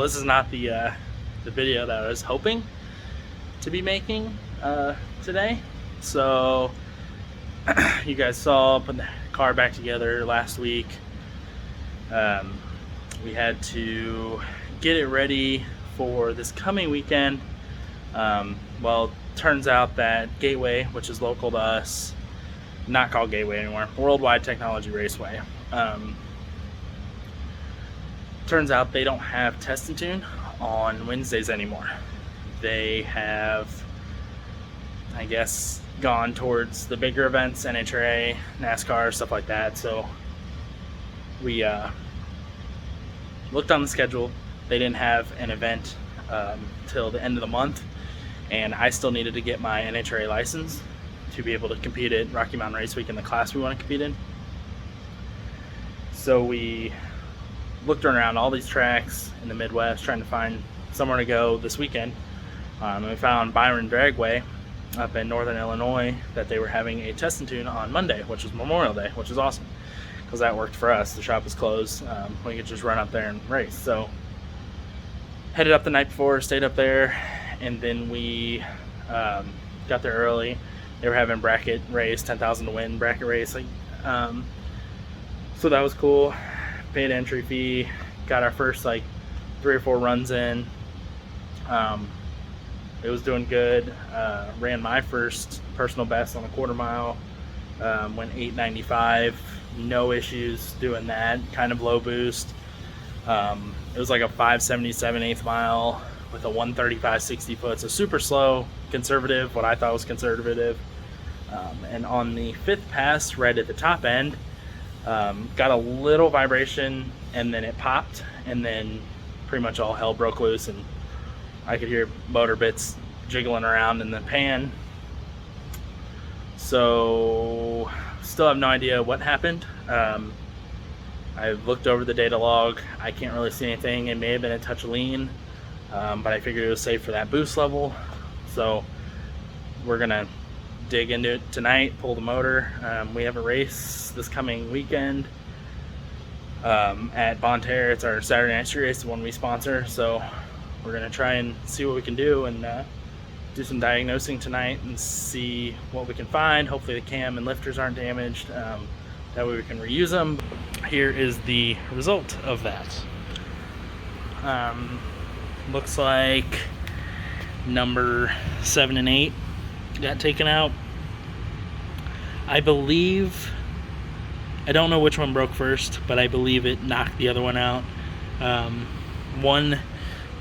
this is not the video that I was hoping to be making today. So you guys saw putting the car back together last week. We had to get it ready for this coming weekend. Well, turns out that Gateway, which is local to us, not called Gateway anymore, Worldwide Technology Raceway, turns out they don't have Test and Tune on Wednesdays anymore. They have, I guess, gone towards the bigger events, NHRA, NASCAR, stuff like that. So we looked on the schedule. They didn't have an event till the end of the month, and I still needed to get my NHRA license to be able to compete at Rocky Mountain Race Week in the class we want to compete in. So we looked around all these tracks in the Midwest trying to find somewhere to go this weekend. And we found Byron Dragway up in northern Illinois that they were having a Test and Tune on Monday, which was Memorial Day, which is awesome because that worked for us. The shop was closed. We could just run up there and race. So headed up the night before, stayed up there, and then we got there early. They were having bracket race, 10,000 to win bracket race. So that was cool. Paid entry fee, got our first 3 or 4 runs in. It was doing good. Ran my first personal best on a quarter mile. Went 8:95, no issues doing that. Kind of low boost. It was like a 5:77 eighth mile with a 1:35.60 foot. So super slow, conservative, what I thought was conservative. And on the 5th pass, right at the top end, got a little vibration, and then it popped, and then pretty much all hell broke loose, and I could hear motor bits jiggling around in the pan. So still have no idea what happened. I looked over the data log. I can't really see anything. It may have been a touch lean, but I figured it was safe for that boost level. So we're gonna dig into it tonight, pull the motor. We have a race this coming weekend at Bonne Terre. It's our Saturday night street race, the one we sponsor. So we're gonna try and see what we can do and do some diagnosing tonight and see what we can find. Hopefully the cam and lifters aren't damaged. That way we can reuse them. Here is the result of that. Looks like number 7 and 8 got taken out. I believe, I don't know which one broke first, but I believe it knocked the other one out.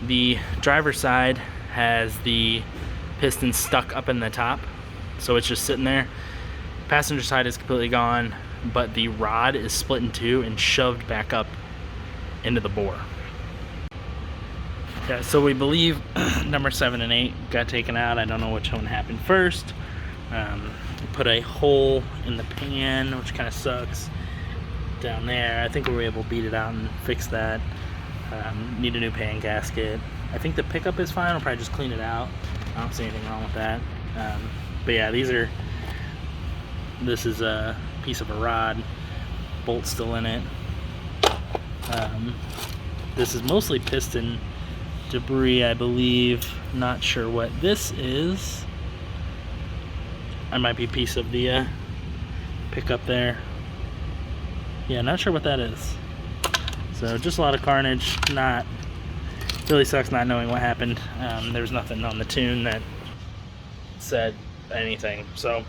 The driver's side has the piston stuck up in the top, so it's just sitting there. Passenger side is completely gone, but the rod is split in two and shoved back up into the bore. Yeah, so we believe number 7 and 8 got taken out. I don't know which one happened first. Put a hole in the pan, which kind of sucks, down there. I think we were able to beat it out and fix that. Need a new pan gasket. I think the pickup is fine. I'll probably just clean it out. I don't see anything wrong with that. But yeah, this is a piece of a rod, bolt still in it. This is mostly piston debris, I believe. Not sure what this is. I might be a piece of the pickup there. Yeah, not sure what that is. So just a lot of carnage. Really sucks not knowing what happened. There was nothing on the tune that said anything. So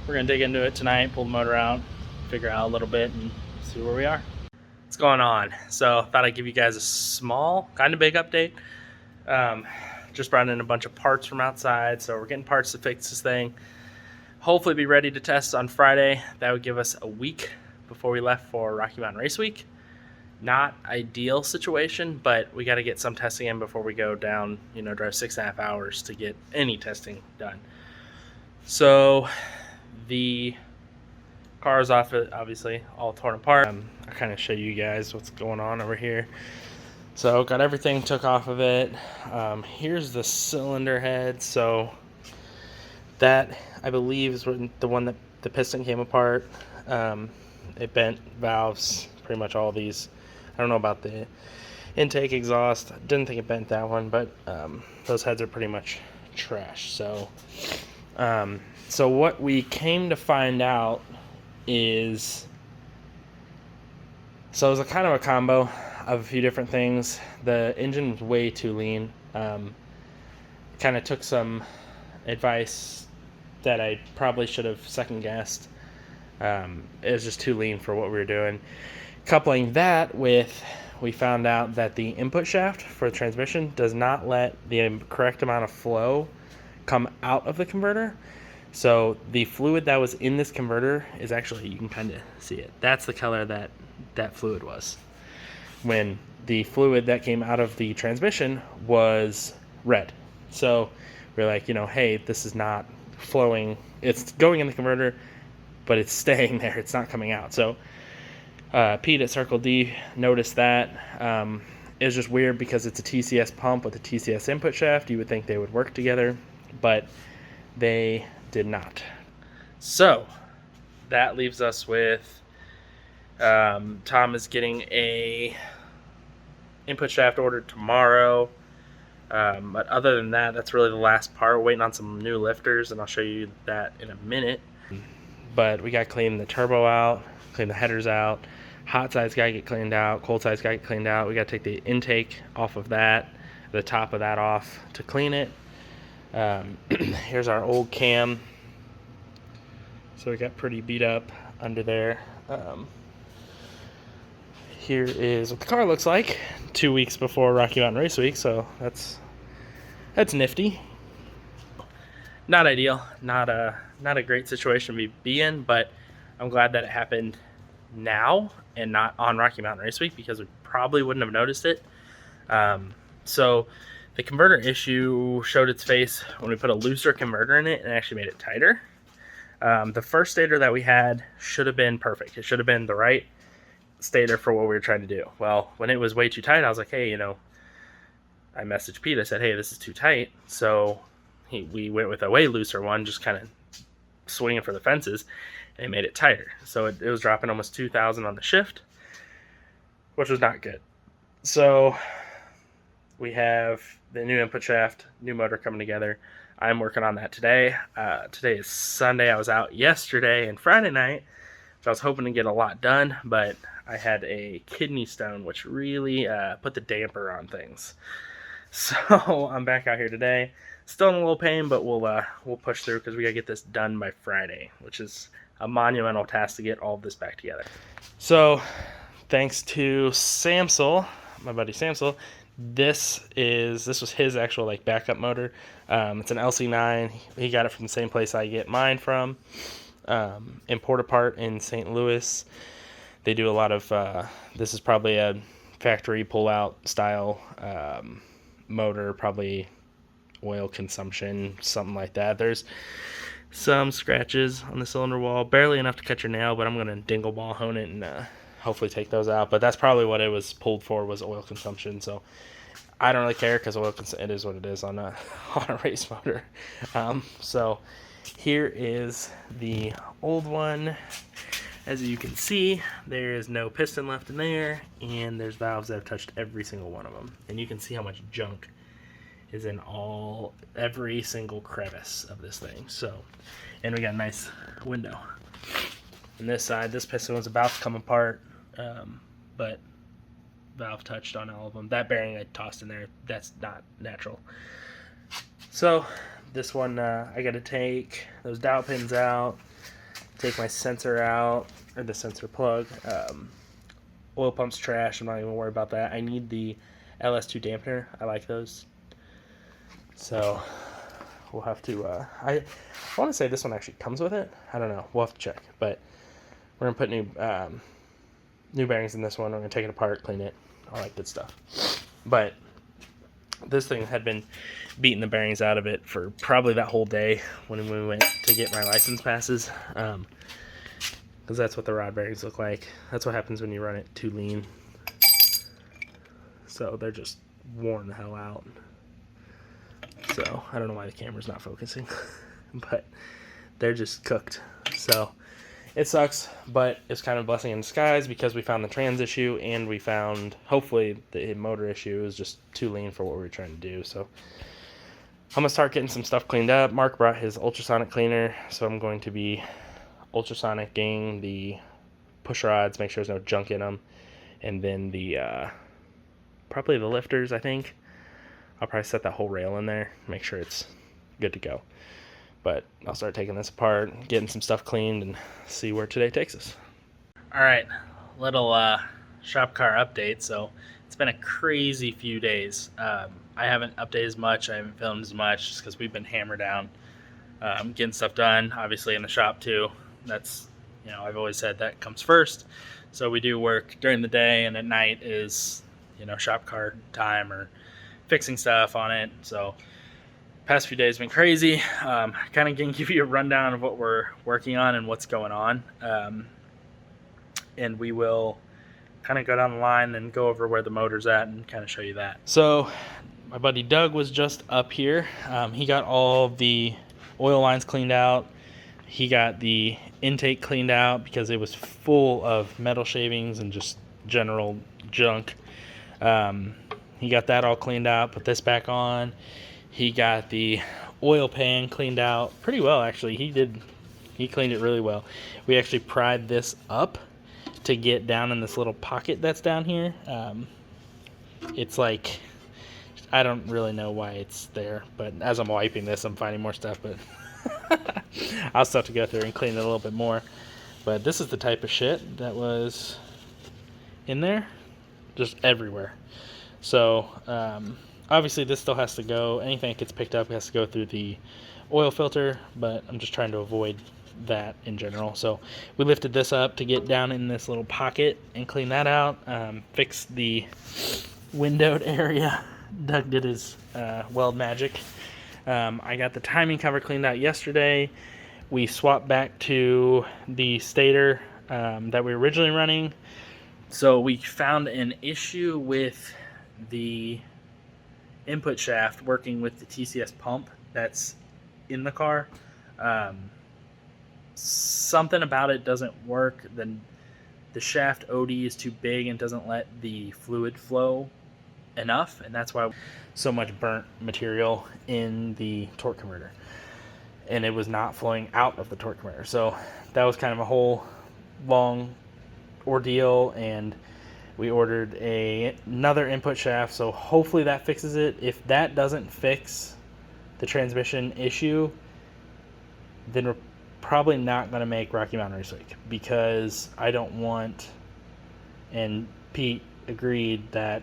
we're gonna dig into it tonight, pull the motor out, figure out a little bit, and see where we are. What's going on? So thought I'd give you guys a small, kind of big update. Just brought in a bunch of parts from outside, so we're getting parts to fix this thing. Hopefully be ready to test on Friday. That would give us a week before we left for Rocky Mountain Race Week. Not ideal situation, but we got to get some testing in before we go down, drive 6.5 hours to get any testing done. So the car is off it, obviously, all torn apart. I'll kind of show you guys what's going on over here. So got everything took off of it. Here's the cylinder head. So that, I believe, is the one that the piston came apart. It bent valves, pretty much all these. I don't know about the intake exhaust. Didn't think it bent that one, but those heads are pretty much trash. So so what we came to find out is, so it was a kind of a combo of a few different things. The engine was way too lean. Kind of took some advice that I probably should have second guessed. It was just too lean for what we were doing. Coupling that with, we found out that the input shaft for the transmission does not let the correct amount of flow come out of the converter. So the fluid that was in this converter is actually, you can kind of see it. That's the color that that fluid was. When the fluid that came out of the transmission was red. So we're like, hey, this is not flowing. It's going in the converter, but it's staying there. It's not coming out. So Pete at Circle D noticed that. It was just weird because it's a TCS pump with a TCS input shaft. You would think they would work together, but they did not. So that leaves us with Tom is getting a input shaft ordered tomorrow. But other than that, that's really the last part. We're waiting on some new lifters, and I'll show you that in a minute. But we got to clean the turbo out, clean the headers out. Hot side's got to get cleaned out. Cold side's got to get cleaned out. We got to take the intake off of that, the top of that off to clean it. Here's our old cam. So we got pretty beat up under there. Here is what the car looks like 2 weeks before Rocky Mountain Race Week, so that's nifty. Not ideal, not a great situation to be in, but I'm glad that it happened now and not on Rocky Mountain Race Week, because we probably wouldn't have noticed it. So the converter issue showed its face when we put a looser converter in it and actually made it tighter. The first stator that we had should have been perfect. It should have been the right stator for what we were trying to do. Well, when it was way too tight, I was like, hey, I messaged Pete. I said, hey, this is too tight. So we went with a way looser one, just kind of swinging for the fences, and it made it tighter. So it was dropping almost 2,000 on the shift, which was not good. So we have the new input shaft, new motor coming together. I'm working on that today. Today is Sunday. I was out yesterday and Friday night, so I was hoping to get a lot done, but I had a kidney stone, which really put the damper on things. So I'm back out here today. Still in a little pain, but we'll push through because we gotta get this done by Friday, which is a monumental task to get all of this back together. So thanks to Samsel, my buddy Samsel, this was his actual backup motor. It's an LC9. He got it from the same place I get mine from. Import a part in St. Louis. They do a lot of this is probably a factory pull-out style motor, probably oil consumption, something like that. There's some scratches on the cylinder wall, barely enough to cut your nail, but I'm gonna dingle ball hone it and hopefully take those out. But that's probably what it was pulled for, was oil consumption. So I don't really care, because it is what it is on a race motor. So here is the old one. As you can see, there is no piston left in there, and there's valves that have touched every single one of them. And you can see how much junk is in every single crevice of this thing. So, and we got a nice window. On this side, this piston was about to come apart, but valve touched on all of them. That bearing I tossed in there, that's not natural. So this one, I got to take those dowel pins out, take my sensor out, or the sensor plug. Oil pump's trash. I'm not even worried about that. I need the LS2 dampener. I like those. So we'll have to, I want to say this one actually comes with it. I don't know. We'll have to check. But we're going to put new bearings in this one. I'm going to take it apart, clean it, all that good stuff. But this thing had been beating the bearings out of it for probably that whole day when we went to get my license passes. Because that's what the rod bearings look like. That's what happens when you run it too lean. So they're just worn the hell out. So I don't know why the camera's not focusing, but they're just cooked. So it sucks, but it's kind of a blessing in disguise because we found the trans issue and we found, hopefully, the motor issue is just too lean for what we were trying to do. So I'm going to start getting some stuff cleaned up. Mark brought his ultrasonic cleaner, so I'm going to be ultrasonicking the push rods, make sure there's no junk in them, and then the probably the lifters, I think. I'll probably set that whole rail in there, make sure it's good to go. But I'll start taking this apart, getting some stuff cleaned, and see where today takes us. All right, little shop car update. So it's been a crazy few days. I haven't updated as much, I haven't filmed as much, just because we've been hammered down getting stuff done, obviously in the shop too. That's, you know, I've always said that comes first. So we do work during the day, and at night is, you know, shop car time or fixing stuff on it. So past few days have been crazy. Kind of going to give you a rundown of what we're working on and what's going on. And we will kind of go down the line and go over where the motor's at and kind of show you that. So my buddy Doug was just up here. He got all the oil lines cleaned out. He got the intake cleaned out because it was full of metal shavings and just general junk. He got that all cleaned out, put this back on. He got the oil pan cleaned out pretty well, actually. He cleaned it really well. We actually pried this up to get down in this little pocket that's down here. It's like, I don't really know why it's there, but as I'm wiping this, I'm finding more stuff, but I'll still have to go through and clean it a little bit more. But this is the type of shit that was in there, just everywhere. So obviously this still has to go. Anything that gets picked up has to go through the oil filter, but I'm just trying to avoid that in general. So we lifted this up to get down in this little pocket and clean that out. Fix the windowed area. Doug did his weld magic. I got the timing cover cleaned out yesterday. We swapped back to the stator that we were originally running. So we found an issue with the input shaft working with the TCS pump that's in the car. Something about it doesn't work. Then the shaft OD is too big and doesn't let the fluid flow enough, and that's why so much burnt material in the torque converter, and it was not flowing out of the torque converter. So that was kind of a whole long ordeal, and we ordered another input shaft, so hopefully that fixes it. If that doesn't fix the transmission issue, then we're probably not going to make Rocky Mountain Race Week, because I don't want, and Pete agreed that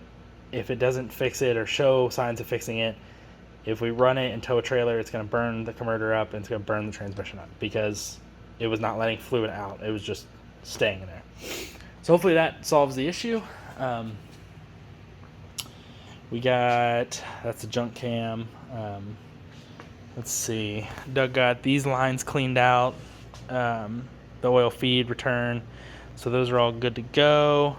if it doesn't fix it or show signs of fixing it, if we run it and tow a trailer, it's going to burn the converter up and it's going to burn the transmission up, because it was not letting fluid out. It was just staying in there. So hopefully that solves the issue. We got, that's a junk cam. Let's see. Doug got these lines cleaned out. The oil feed return. So those are all good to go.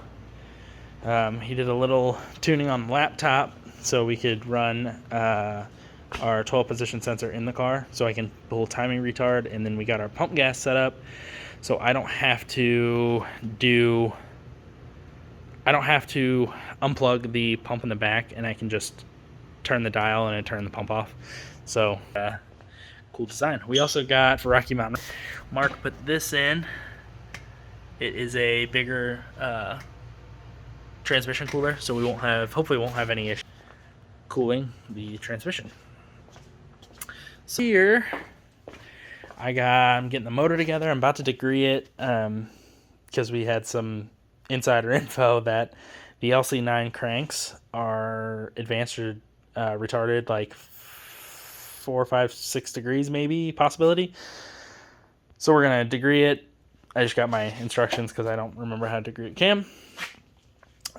He did a little tuning on the laptop so we could run our 12 position sensor in the car, so I can pull timing retard, and then we got our pump gas set up so I don't have to unplug the pump in the back, and I can just turn the dial and turn the pump off. So cool design. We also got, for Rocky Mountain, Mark put this in. It is a bigger transmission cooler, so hopefully won't have any issue cooling the transmission. So here I'm getting the motor together. I'm about to degree it because we had some insider info that the LC9 cranks are advanced or retarded, like 4, 5, 6 degrees maybe possibility. So we're gonna degree it. I just got my instructions because I don't remember how to degree it cam.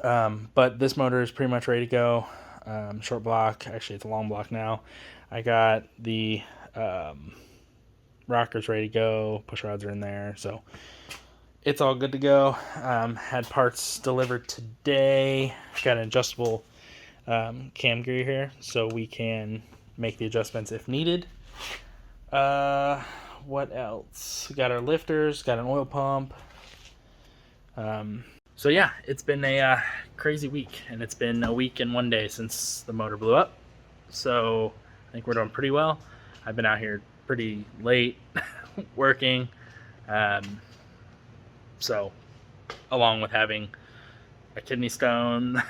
But this motor is pretty much ready to go. Short block, actually it's a long block now. I got the rockers ready to go, push rods are in there, so it's all good to go. Had parts delivered today. Got an adjustable cam gear here, so we can make the adjustments if needed. What what else? We got our lifters, got an oil pump. So yeah, it's been a crazy week, and it's been a week and 1 day since the motor blew up. So I think we're doing pretty well. I've been out here pretty late working. So along with having a kidney stone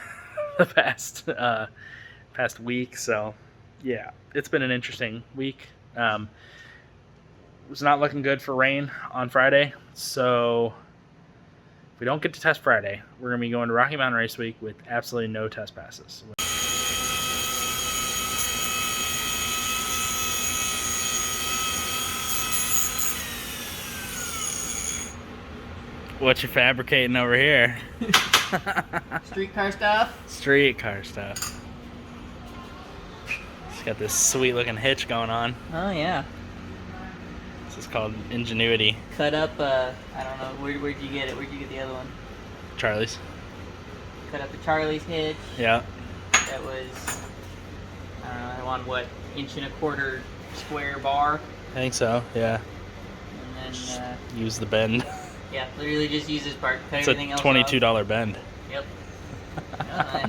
the past week. So yeah, it's been an interesting week. It was not looking good for rain on Friday. So if we don't get to test Friday, we're going to be going to Rocky Mountain Race Week with absolutely no test passes. What you fabricating over here? Streetcar stuff? Streetcar stuff. It's got this sweet looking hitch going on. Oh, yeah. This is called Ingenuity. Cut up, I don't know, where'd you get it? Where'd you get the other one? Charlie's. Cut up the Charlie's hitch. Yeah. That was, I don't know, on what, 1.25" square bar? I think so, yeah. And then, use the bend. yeah, literally just use this part. Cut It's everything a else $22 off. bend. Yep.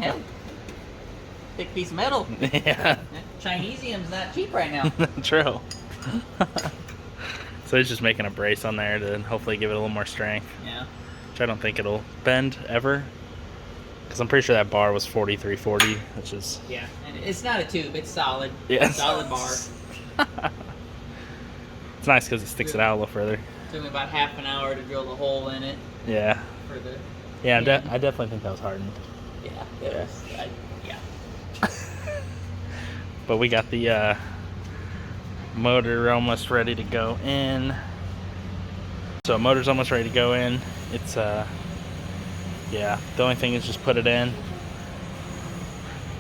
Hell, thick piece of metal. Yeah. Chinesium's not cheap right now. True. So he's just making a brace on there to hopefully give it a little more strength. Yeah. Which I don't think it'll bend ever. Because I'm pretty sure that bar was 4340, which is... Yeah, and it's not a tube, it's solid. Yeah. Solid bar. It's nice because it sticks it out a little further. Took me about half an hour to drill the hole in it. Yeah. For the... Yeah, I definitely think that was hardened. Yeah, it was. Yeah. But we got the motor almost ready to go in. So motor's almost ready to go in. It's yeah, the only thing is just put it in.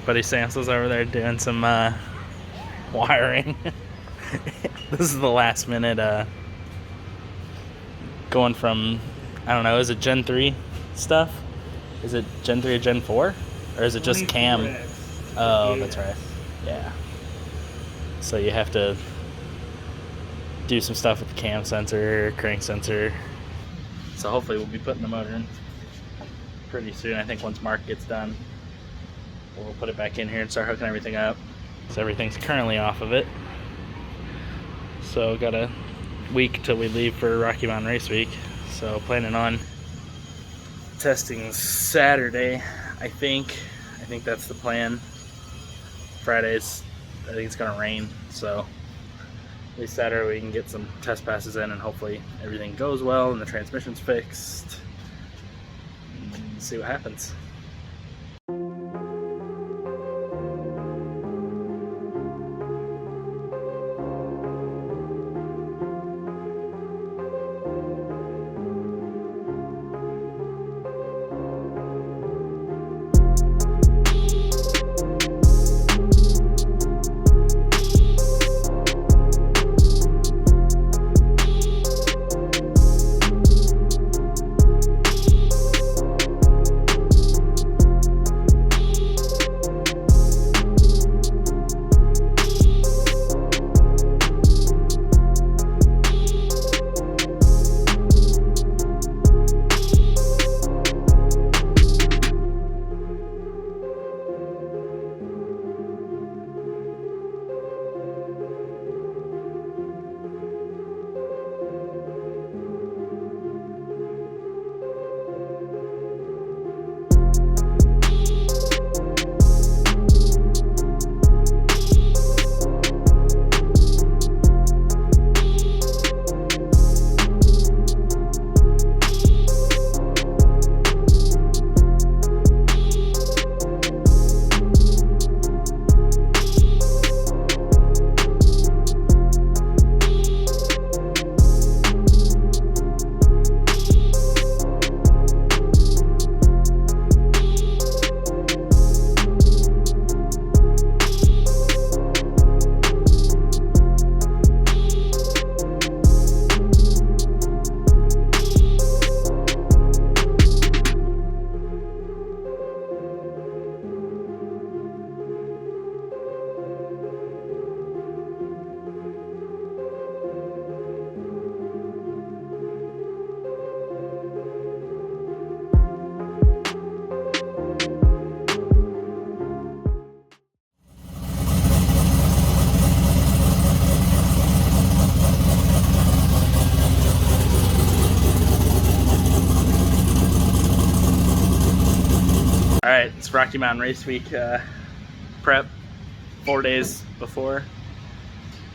Buddy Samsel's over there doing some wiring. This is the last minute going from, I don't know, is it Gen 3 stuff? Is it Gen 3 or Gen 4? Or is it just cam? Oh, that's right. Yeah. So you have to do some stuff with the cam sensor, crank sensor. So hopefully we'll be putting the motor in pretty soon. I think once Mark gets done, we'll put it back in here and start hooking everything up. So everything's currently off of it. So got a week till we leave for Rocky Mountain Race Week. So planning on testing Saturday, I think that's the plan. Fridays, I think it's gonna rain, so at least Saturday we can get some test passes in and hopefully everything goes well and the transmission's fixed. And see what happens. All right, it's Rocky Mountain Race Week prep 4 days before.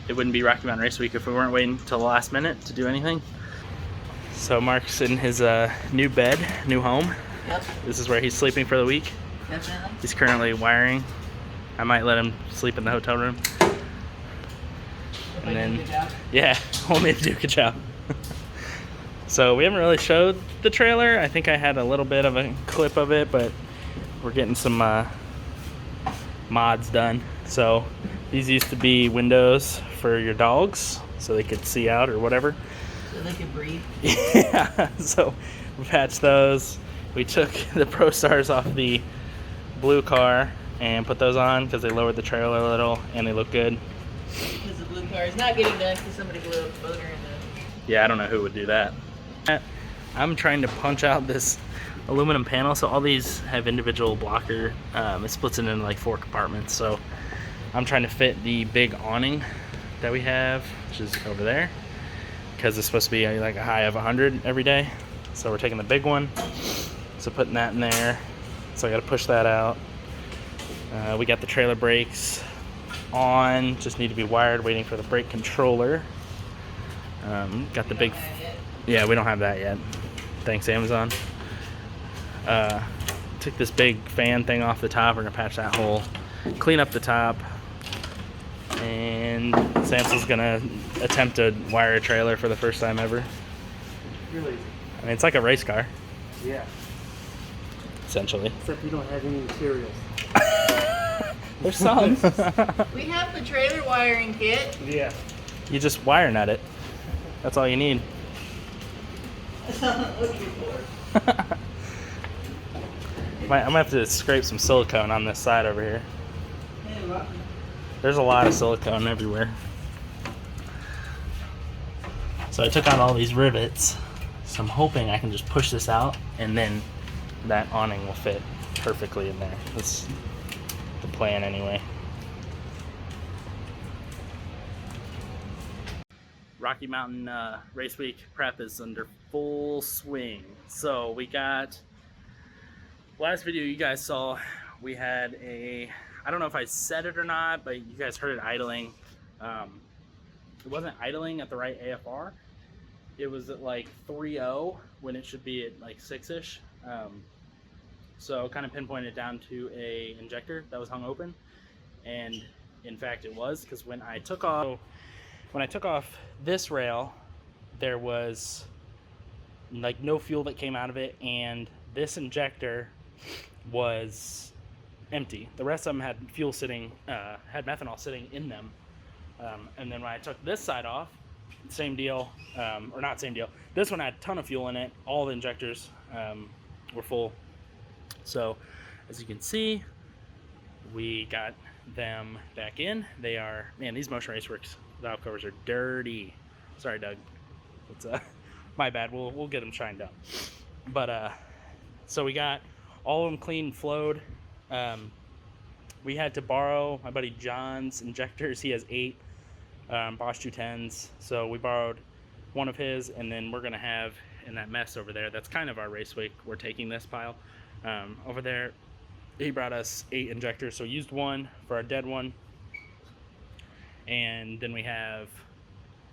It wouldn't be Rocky Mountain Race Week if we weren't waiting till the last minute to do anything. So Mark's in his new bed, new home. Yep. This is where he's sleeping for the week. Definitely. He's currently wiring. I might let him sleep in the hotel room. And then, yeah, want me to do a good job. So we haven't really showed the trailer. I think I had a little bit of a clip of it, but we're getting some mods done. So these used to be windows for your dogs so they could see out or whatever. So they could breathe. Yeah, so we patched those. We took the Pro Stars off the blue car and put those on because they lowered the trailer a little and they look good. Because the blue car is not getting done because somebody blew up the motor in the... Yeah, I don't know who would do that. I'm trying to punch out this aluminum panel, so all these have individual blocker. It splits it into like 4 compartments, so I'm trying to fit the big awning that we have, which is over there, because it's supposed to be like a high of 100 every day. So we're taking the big one, so putting that in there. So I got to push that out. We got the trailer brakes on, just need to be wired, waiting for the brake controller. Got the big, yeah, we don't have that yet. Thanks, Amazon. Took this big fan thing off the top. We're gonna patch that hole, clean up the top, and Samson's gonna attempt to wire a trailer for the first time ever. Really? I mean, it's like a race car, Yeah. essentially. Except you don't have any materials. There's some. We have the trailer wiring kit. Yeah. You just wire nut it. That's all you need. That's all I'm looking for. I'm gonna have to scrape some silicone on this side over here. Hey, Rocky. There's a lot of silicone everywhere. So I took out all these rivets. So I'm hoping I can just push this out and then that awning will fit perfectly in there. That's the plan anyway. Rocky Mountain Race Week prep is under full swing. So we got, last video you guys saw, we had a, I don't know if I said it or not, but you guys heard it idling. It wasn't idling at the right AFR. It was at like 3.0 when it should be at like 6-ish. So kind of pinpointed down to a injector that was hung open. And in fact it was, because when I took off this rail, there was like no fuel that came out of it, and this injector was empty. The rest of them had fuel sitting, had methanol sitting in them. And then when I took this side off, same deal, or not same deal. This one had a ton of fuel in it. All the injectors were full. So as you can see, we got them back in. They are, man, these Motion Raceworks valve covers are dirty. Sorry, Doug. It's my bad. We'll get them shined up. But so we got all of them clean, flowed. We had to borrow my buddy John's injectors. He has 8 Bosch 210s, so we borrowed one of his, and then we're gonna have in that mess over there. That's kind of our race week. We're taking this pile over there. He brought us 8 injectors, so we used one for our dead one, and then we have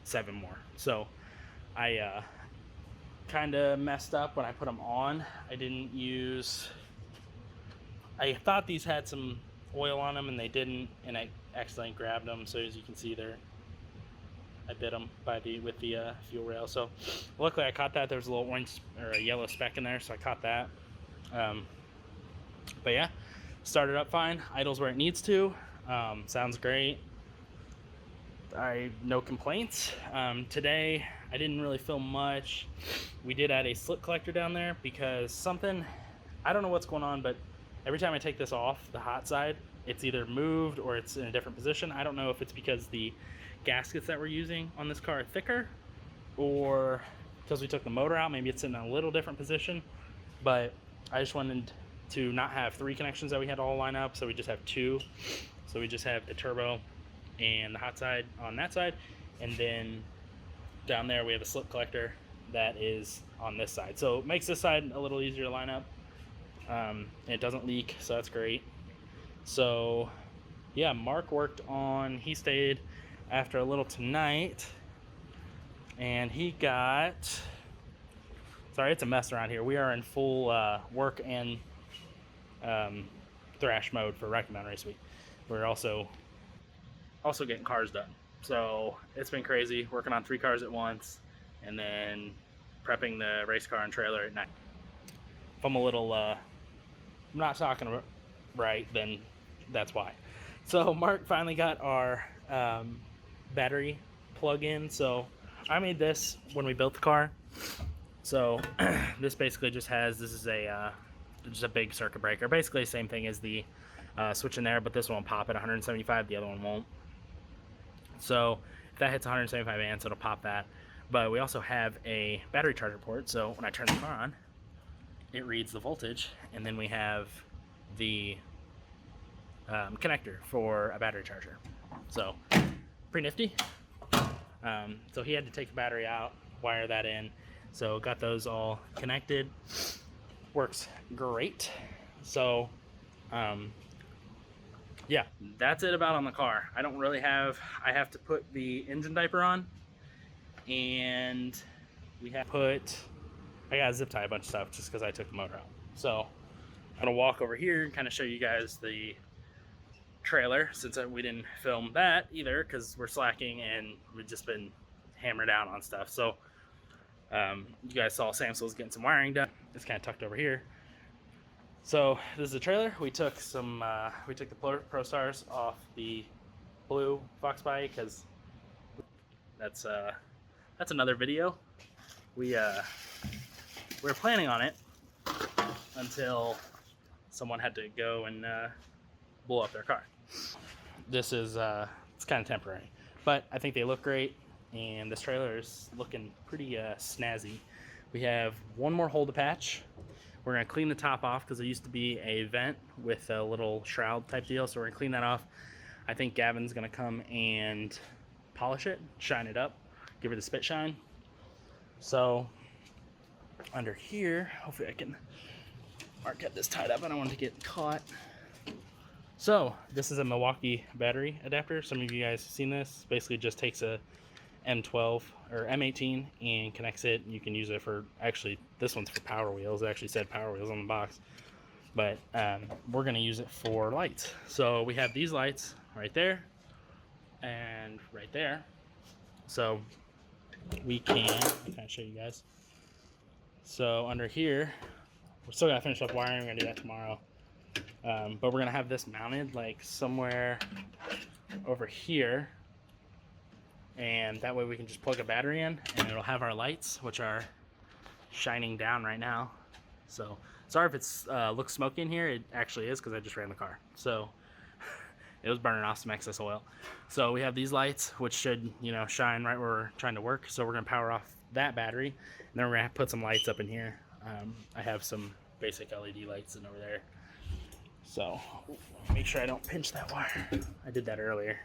7 more. So I kind of messed up when I put them on. I didn't use, I thought these had some oil on them and they didn't, and I accidentally grabbed them. So as you can see there, I bit them with the fuel rail. So luckily I caught that. There was a little orange or a yellow speck in there, so I caught that. But yeah, started up fine. Idles where it needs to. Sounds great. No complaints. Today I didn't really film much. We did add a slip collector down there because something, I don't know what's going on, but every time I take this off the hot side, it's either moved or it's in a different position. I don't know if it's because the gaskets that we're using on this car are thicker, or because we took the motor out, maybe it's in a little different position. But I just wanted to not have 3 connections that we had all line up, so we just have 2. So we just have the turbo and the hot side on that side, and then down there we have a slip collector that is on this side, so it makes this side a little easier to line up. It doesn't leak, so that's great. So yeah, Mark worked on, he stayed after a little tonight, and he got, sorry, it's a mess around here. We are in full work and thrash mode for Rocky Mountain Race Week. We're also getting cars done. So it's been crazy working on 3 cars at once and then prepping the race car and trailer at night. If I'm a little I'm not talking right, then that's why. So Mark finally got our battery plug in. So I made this when we built the car. So this basically just has, this is just a big circuit breaker. Basically the same thing as the switch in there, but this one will pop at 175, the other one won't. So if that hits 175 amps, it'll pop that. But we also have a battery charger port, so when I turn the car on, it reads the voltage, and then we have the connector for a battery charger. So pretty nifty. So he had to take the battery out, wire that in. So got those all connected. Works great. So yeah, that's it about on the car. I don't really have, I have to put the engine diaper on, and we have put, I gotta zip tie a bunch of stuff just because I took the motor out. So I'm gonna walk over here and kind of show you guys the trailer, since we didn't film that either because we're slacking and we've just been hammered down on stuff. So you guys saw Samson was getting some wiring done. It's kind of tucked over here. So this is the trailer. We took some we took the Pro Stars off the blue Fox body because that's another video. We were planning on it until someone had to go and blow up their car. This is it's kind of temporary, but I think they look great, and this trailer is looking pretty snazzy. We have one more hole to patch. We're gonna clean the top off because there used to be a vent with a little shroud type deal, so we're gonna clean that off. I think Gavin's gonna come and polish it, shine it up, give it a spit shine. So under here, hopefully I can get this tied up. I don't want it to get caught. So this is a Milwaukee battery adapter. Some of you guys have seen this. Basically just takes a M12 or M18 and connects it. You can use it for, actually this one's for Power Wheels. It actually said Power Wheels on the box, but we're going to use it for lights. So we have these lights right there and right there. So we can, I'll kind of show you guys. So under here, we're still gonna finish up wiring. We're gonna do that tomorrow, but we're gonna have this mounted like somewhere over here, and that way we can just plug a battery in and it'll have our lights, which are shining down right now. So sorry if it's looks smoky in here. It actually is because I just ran the car, so it was burning off some excess oil. So we have these lights which should, you know, shine right where we're trying to work. So we're gonna power off that battery, and then we're gonna put some lights up in here. I have some basic LED lights in over there. So make sure I don't pinch that wire. I did that earlier.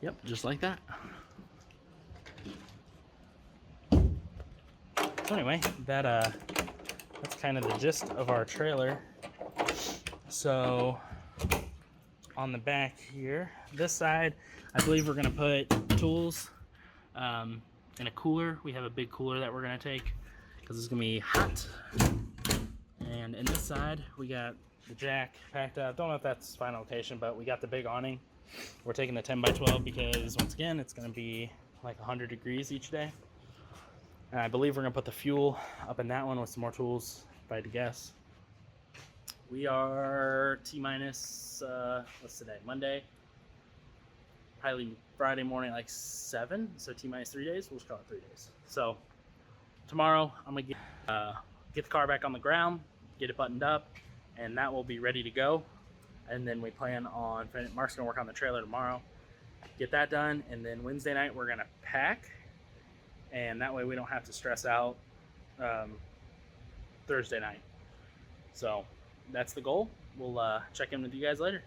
Yep, just like that. So anyway, that's kind of the gist of our trailer. So on the back here, this side, I believe we're gonna put tools in a cooler. We have a big cooler that we're gonna take because it's gonna be hot. And in this side, we got the jack packed up. Don't know if that's final location, but we got the big awning. We're taking the 10x12 because once again, it's gonna be like 100 degrees each day. And I believe we're gonna put the fuel up in that one with some more tools, if I had to guess. We are T-minus, what's today, Monday? Probably Friday morning, like 7, so T-minus 3 days. We'll just call it 3 days. So tomorrow, I'm gonna get the car back on the ground, get it buttoned up, and that will be ready to go. And then we plan on, Mark's gonna work on the trailer tomorrow, get that done, and then Wednesday night we're gonna pack, and that way we don't have to stress out Thursday night. So that's the goal. We'll check in with you guys later.